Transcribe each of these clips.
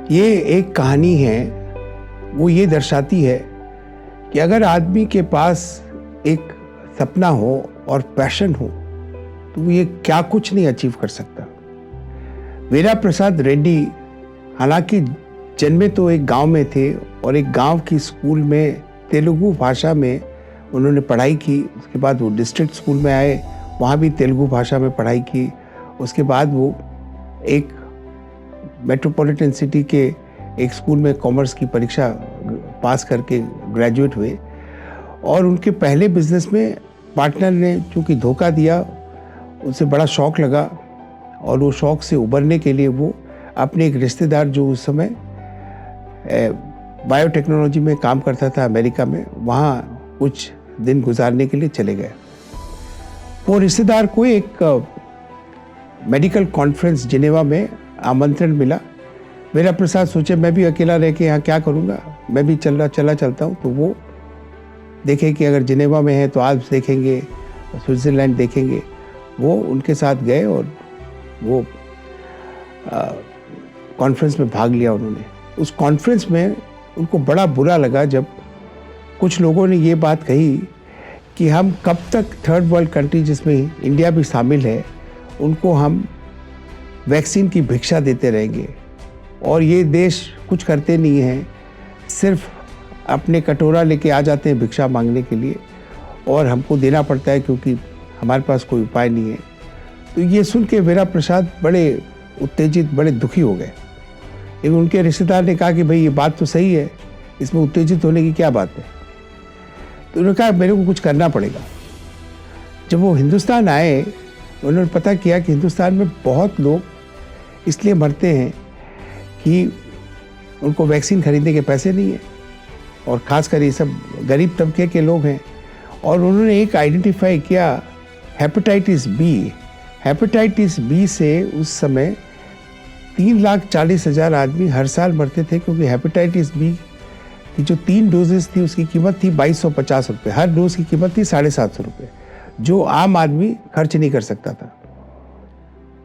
ये एक कहानी है, वो ये दर्शाती है कि अगर आदमी के पास एक सपना हो और पैशन हो तो वो ये क्या कुछ नहीं अचीव कर सकता। वीरा प्रसाद रेड्डी हालांकि जन्मे तो एक गांव में थे और एक गांव की स्कूल में तेलुगु भाषा में उन्होंने पढ़ाई की। उसके बाद वो डिस्ट्रिक्ट स्कूल में आए, वहाँ भी तेलुगु भाषा में पढ़ाई की। उसके बाद वो एक मेट्रोपॉलिटन सिटी के एक स्कूल में कॉमर्स की परीक्षा पास करके ग्रेजुएट हुए और उनके पहले बिजनेस में पार्टनर ने चूँकि धोखा दिया, उसे बड़ा शौक़ लगा और वो शौक़ से उबरने के लिए वो अपने एक रिश्तेदार जो उस समय बायोटेक्नोलॉजी में काम करता था अमेरिका में, वहाँ कुछ दिन गुजारने के लिए चले गए। वो रिश्तेदार को एक मेडिकल कॉन्फ्रेंस जिनेवा में आमंत्रण मिला। वीरा प्रसाद सोचे मैं भी अकेला रह के यहाँ क्या करूँगा, मैं भी चलता हूँ। तो वो देखे कि अगर जिनेवा में है तो आल्प्स देखेंगे, स्विट्ज़रलैंड देखेंगे। वो उनके साथ गए और वो कॉन्फ्रेंस में भाग लिया उन्होंने। उस कॉन्फ्रेंस में उनको बड़ा बुरा लगा जब कुछ लोगों ने ये बात कही कि हम कब तक थर्ड वर्ल्ड कंट्री जिसमें इंडिया भी शामिल है उनको हम वैक्सीन की भिक्षा देते रहेंगे और ये देश कुछ करते नहीं हैं, सिर्फ अपने कटोरा लेके आ जाते हैं भिक्षा मांगने के लिए और हमको देना पड़ता है क्योंकि हमारे पास कोई उपाय नहीं है। तो ये सुन के वीरा प्रसाद बड़े उत्तेजित, बड़े दुखी हो गए। लेकिन उनके रिश्तेदार ने कहा कि भाई ये बात तो सही है, इसमें उत्तेजित होने की क्या बात है। तो उन्होंने कहा मेरे को कुछ करना पड़ेगा। जब वो हिंदुस्तान आए, उन्होंने पता किया कि हिंदुस्तान में बहुत लोग इसलिए मरते हैं कि उनको वैक्सीन खरीदने के पैसे नहीं हैं और ख़ासकर ये सब गरीब तबके के लोग हैं। और उन्होंने एक आइडेंटिफाई किया हेपेटाइटिस बी। हेपेटाइटिस बी से उस समय 3,40,000 आदमी हर साल मरते थे क्योंकि हेपेटाइटिस बी की जो 3 डोजेस थी उसकी कीमत थी 2250 रुपये। हर डोज की कीमत थी 750 रुपये, जो आम आदमी खर्च नहीं कर सकता था।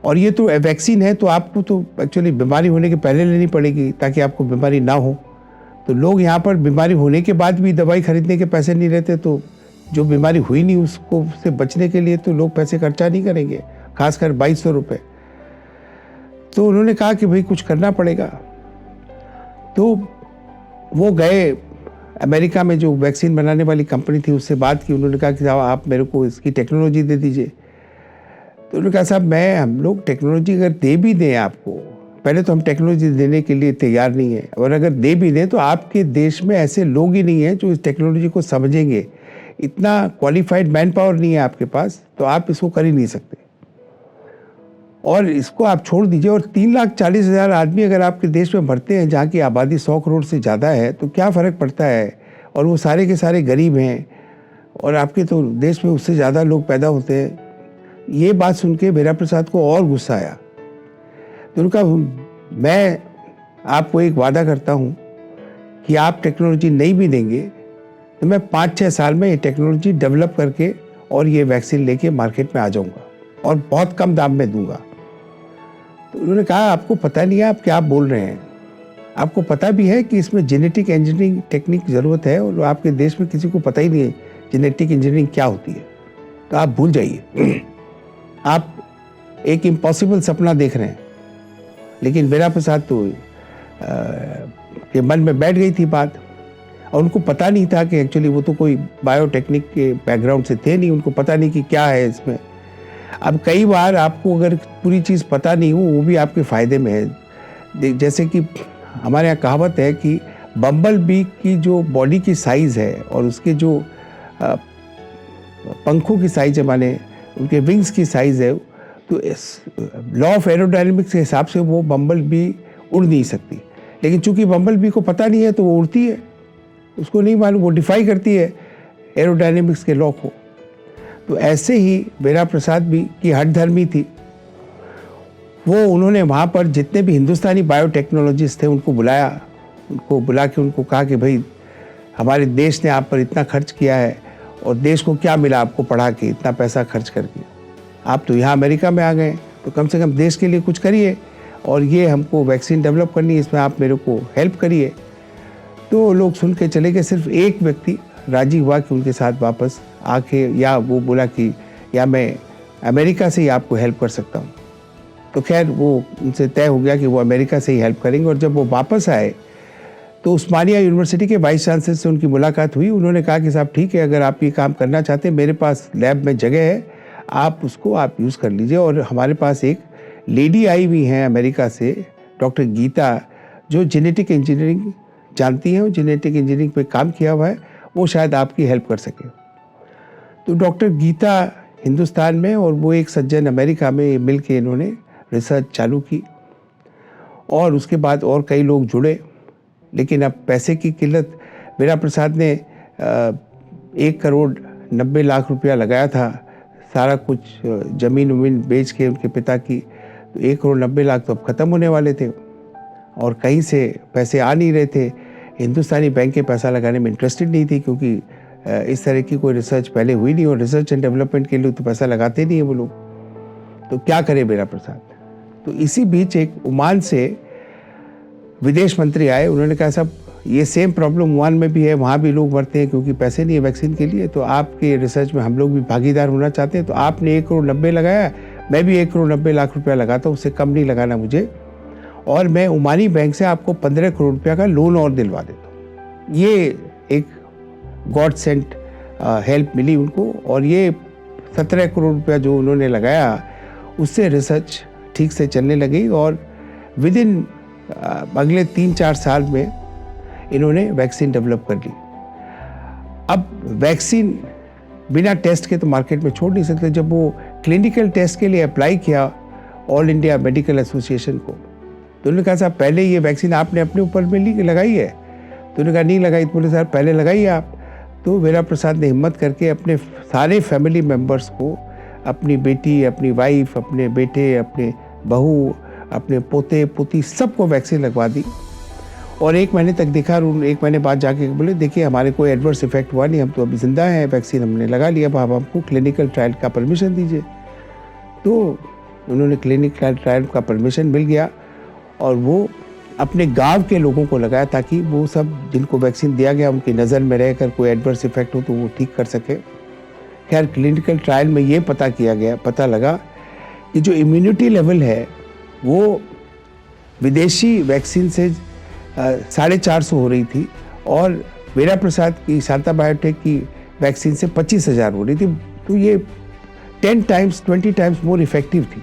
और ये तो वैक्सीन है तो आपको तो एक्चुअली बीमारी होने के पहले लेनी पड़ेगी ताकि आपको बीमारी ना हो। तो लोग यहाँ पर बीमारी होने के बाद भी दवाई खरीदने के पैसे नहीं रहते, तो जो बीमारी हुई नहीं उसको से बचने के लिए तो लोग पैसे खर्चा नहीं करेंगे, खासकर 2200 रुपये। तो उन्होंने कहा कि भाई कुछ करना पड़ेगा। तो वो गए अमेरिका में, जो वैक्सीन बनाने वाली कंपनी थी उससे बात की। उन्होंने कहा कि साहब आप मेरे को इसकी टेक्नोलॉजी दे दीजिए। तो उन्होंने कहा साहब हम लोग टेक्नोलॉजी अगर दे भी दें आपको, पहले तो हम टेक्नोलॉजी देने के लिए तैयार नहीं है, और अगर दे भी दें तो आपके देश में ऐसे लोग ही नहीं हैं जो इस टेक्नोलॉजी को समझेंगे। इतना क्वालिफाइड मैन पावर नहीं है आपके पास, तो आप इसको कर ही नहीं सकते और इसको आप छोड़ दीजिए। और 3,40,000 आदमी अगर आपके देश में मरते हैं जहाँ की आबादी 100 करोड़ से ज़्यादा है तो क्या फ़र्क पड़ता है। और वो सारे के सारे गरीब हैं और आपके तो देश में उससे ज़्यादा लोग पैदा होते हैं। ये बात सुन के वीरा प्रसाद को और गुस्सा आया। तो उनका मैं आपको एक वादा करता हूँ कि आप टेक्नोलॉजी नहीं भी देंगे तो मैं 5-6 साल में ये टेक्नोलॉजी डेवलप करके और ये वैक्सीन लेके मार्केट में आ जाऊँगा और बहुत कम दाम में दूंगा। तो उन्होंने कहा आपको पता नहीं है आप क्या बोल रहे हैं, आपको पता भी है कि इसमें जेनेटिक इंजीनियरिंग टेक्निक ज़रूरत है और आपके देश में किसी को पता ही नहीं है जेनेटिक इंजीनियरिंग क्या होती है, तो आप भूल जाइए। आप एक इम्पॉसिबल सपना देख रहे हैं। लेकिन वीरा प्रसाद तो के मन में बैठ गई थी बात और उनको पता नहीं था कि एक्चुअली वो तो कोई बायोटेक्निक के बैकग्राउंड से थे नहीं, उनको पता नहीं कि क्या है इसमें। अब कई बार आपको अगर पूरी चीज़ पता नहीं हो वो भी आपके फ़ायदे में है। जैसे कि हमारे यहाँ कहावत है कि बम्बल बी की जो बॉडी की साइज़ है और उसके जो पंखों की साइज़ है, माने उनके विंग्स की साइज़ है, तो लॉ ऑफ एरोडायनेमिक्स के हिसाब से वो बम्बल बी उड़ नहीं सकती। लेकिन चूंकि बम्बल बी को पता नहीं है तो वो उड़ती है, उसको नहीं मालूम, वो डिफाई करती है एरोडायनेमिक्स के लॉ को। तो ऐसे ही बेरा प्रसाद भी की हठधर्मी थी। वो उन्होंने वहाँ पर जितने भी हिंदुस्तानी बायोटेक्नोलॉजिस्ट थे उनको बुला के उनको कहा कि भाई हमारे देश ने आप पर इतना खर्च किया है और देश को क्या मिला आपको पढ़ा के, इतना पैसा खर्च करके, आप तो यहाँ अमेरिका में आ गए, तो कम से कम देश के लिए कुछ करिए और ये हमको वैक्सीन डेवलप करनी है, इसमें आप मेरे को हेल्प करिए। तो लोग सुन के चले गए। सिर्फ एक व्यक्ति राजी हुआ कि उनके साथ वापस आके, या वो बोला कि या मैं अमेरिका से ही आपको हेल्प कर सकता हूँ। तो खैर वो उनसे तय हो गया कि वो अमेरिका से ही हेल्प करेंगे। और जब वो वापस आए तो उस्मानिया यूनिवर्सिटी के वाइस चांसलर से उनकी मुलाकात हुई। उन्होंने कहा कि साहब ठीक है, अगर आप ये काम करना चाहते हैं, मेरे पास लैब में जगह है, आप उसको यूज़ कर लीजिए। और हमारे पास एक लेडी आई हुई हैं अमेरिका से, डॉक्टर गीता, जो जेनेटिक इंजीनियरिंग जानती हैं और जेनेटिक इंजीनियरिंग पे काम किया हुआ है, वो शायद आपकी हेल्प कर सके। तो डॉक्टर गीता हिंदुस्तान में और वो एक सज्जन अमेरिका में मिल के इन्होंने रिसर्च चालू की और उसके बाद और कई लोग जुड़े। लेकिन अब पैसे की किल्लत, बेरा प्रसाद ने 1 करोड़ 90 लाख रुपया लगाया था, सारा कुछ ज़मीन वमीन बेच के उनके पिता की। तो 1 करोड़ 90 लाख तो अब ख़त्म होने वाले थे और कहीं से पैसे आ नहीं रहे थे। हिंदुस्तानी बैंक के पैसा लगाने में इंटरेस्टेड नहीं थी, क्योंकि इस तरह की कोई रिसर्च पहले हुई नहीं और रिसर्च एंड डेवलपमेंट के लिए तो पैसा लगाते नहीं है वो लोग। तो क्या करे बेरा प्रसाद। तो इसी बीच एक ओमान से विदेश मंत्री आए। उन्होंने कहा साहब ये सेम प्रॉब्लम ओमान में भी है, वहाँ भी लोग मरते हैं क्योंकि पैसे नहीं है वैक्सीन के लिए, तो आपके रिसर्च में हम लोग भी भागीदार होना चाहते हैं। तो आपने 1 करोड़ 90 लगाया, मैं भी 1 करोड़ 90 लाख रुपया लगाता हूँ, उससे कम नहीं लगाना मुझे, और मैं ओमानी बैंक से आपको 15 करोड़ रुपया का लोन और दिलवा देता हूँ। ये एक गॉड सेंट हेल्प मिली उनको। और ये 17 करोड़ रुपया जो उन्होंने लगाया, उससे रिसर्च ठीक से चलने लगी और विद इन अगले 3-4 साल में इन्होंने वैक्सीन डेवलप कर ली। अब वैक्सीन बिना टेस्ट के तो मार्केट में छोड़ नहीं सकते। जब वो क्लिनिकल टेस्ट के लिए अप्लाई किया ऑल इंडिया मेडिकल एसोसिएशन को, तो उन्होंने कहा साहब पहले ये वैक्सीन आपने अपने ऊपर में लगाई है? तो उन्होंने कहा नहीं लगाई। तो बोले सर पहले लगाइए आप। तो बेरा प्रसाद ने हिम्मत करके अपने सारे फैमिली मेम्बर्स को, अपनी बेटी, अपनी वाइफ, अपने बेटे, अपने बहू, अपने पोते पोती, सबको वैक्सीन लगवा दी। और 1 महीने तक देखा और 1 महीने बाद जाके बोले देखिए हमारे कोई एडवर्स इफेक्ट हुआ नहीं, हम तो अभी जिंदा हैं, वैक्सीन हमने लगा लिया, अब आप हमको क्लिनिकल ट्रायल का परमिशन दीजिए। तो उन्होंने क्लिनिकल ट्रायल का परमिशन मिल गया और वो अपने गांव के लोगों को लगाया ताकि वो सब जिनको वैक्सीन दिया गया उनकी नज़र में रहकर कोई एडवर्स इफेक्ट हो तो वो ठीक कर सके। खैर क्लिनिकल ट्रायल में ये पता लगा कि जो इम्यूनिटी लेवल है वो विदेशी वैक्सीन से 450 हो रही थी और बेरा प्रसाद की शांता बायोटेक की वैक्सीन से 25,000 हो रही थी। तो ये 10 टाइम्स 20 टाइम्स मोर इफेक्टिव थी।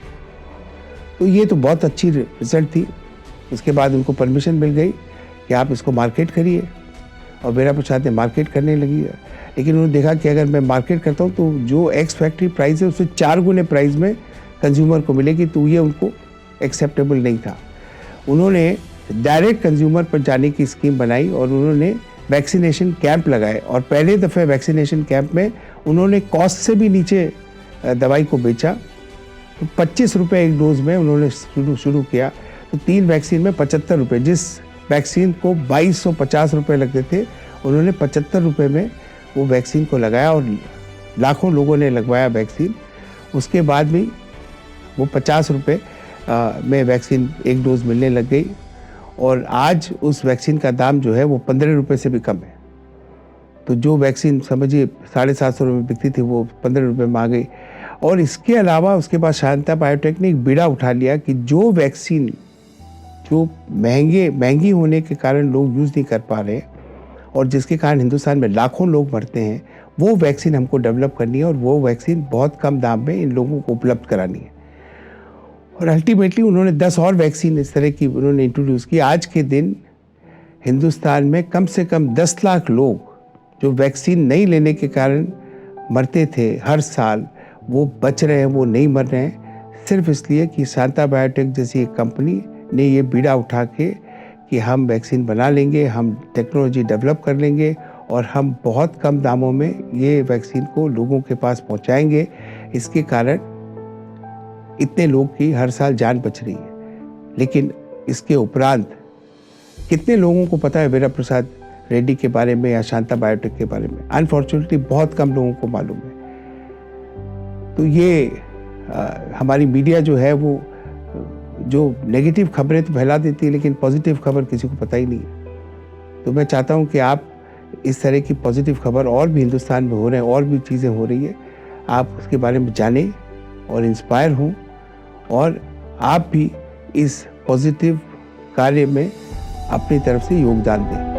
तो ये तो बहुत अच्छी रिजल्ट थी। उसके बाद उनको परमिशन मिल गई कि आप इसको मार्केट करिए और बेरा प्रसाद ने मार्केट करने लगी। लेकिन उन्होंने देखा कि अगर मैं मार्केट करता हूँ तो जो एक्स फैक्ट्री प्राइस है उससे 4 गुने प्राइस में कंज्यूमर को मिलेगी, तो ये उनको एक्सेप्टेबल नहीं था। उन्होंने डायरेक्ट कंज्यूमर पर जाने की स्कीम बनाई और उन्होंने वैक्सीनेशन कैंप लगाए और पहले दफ़े वैक्सीनेशन कैंप में उन्होंने कॉस्ट से भी नीचे दवाई को बेचा। तो 25 रुपये एक डोज में उन्होंने शुरू किया। तो 3 वैक्सीन में 75 रुपये, जिस वैक्सीन को 2250 रुपये लगते थे उन्होंने 75 रुपये में वो वैक्सीन को लगाया और लाखों लोगों ने लगवाया वैक्सीन। उसके बाद भी वो 50 रुपये में वैक्सीन एक डोज मिलने लग गई और आज उस वैक्सीन का दाम जो है वो 15 रुपये से भी कम है। तो जो वैक्सीन समझिए 750 रुपये में बिकती थी वो 15 रुपये में आ गई। और इसके अलावा उसके बाद शांता बायोटेक ने एक बीड़ा उठा लिया कि जो वैक्सीन जो महंगी होने के कारण लोग यूज़ नहीं कर पा रहे और जिसके कारण हिंदुस्तान में लाखों लोग मरते हैं, वो वैक्सीन हमको डेवलप करनी है और वो वैक्सीन बहुत कम दाम में इन लोगों को उपलब्ध करानी है। और अल्टीमेटली उन्होंने 10 और वैक्सीन इस तरह की उन्होंने इंट्रोड्यूस की। आज के दिन हिंदुस्तान में कम से कम 10 लाख लोग जो वैक्सीन नहीं लेने के कारण मरते थे हर साल, वो बच रहे हैं, वो नहीं मर रहे हैं, सिर्फ इसलिए कि शांता बायोटेक जैसी एक कंपनी ने ये बीड़ा उठा के कि हम वैक्सीन बना लेंगे, हम टेक्नोलॉजी डेवलप कर लेंगे और हम बहुत कम दामों में ये वैक्सीन को लोगों के पास पहुंचाएंगे। इसके कारण इतने लोग की हर साल जान बच रही है। लेकिन इसके उपरांत कितने लोगों को पता है वीरा प्रसाद रेड्डी के बारे में या शांता बायोटेक के बारे में? अनफॉर्चुनेटली बहुत कम लोगों को मालूम है। तो ये हमारी मीडिया जो है वो जो नेगेटिव खबरें तो फैला देती है, लेकिन पॉजिटिव खबर किसी को पता ही नहीं है। तो मैं चाहता हूँ कि आप इस तरह की पॉजिटिव खबर और भी हिंदुस्तान में हो रहे हैं, और भी चीज़ें हो रही है, आप उसके बारे में जानें और इंस्पायर हों, और आप भी इस पॉजिटिव कार्य में अपनी तरफ से योगदान दें।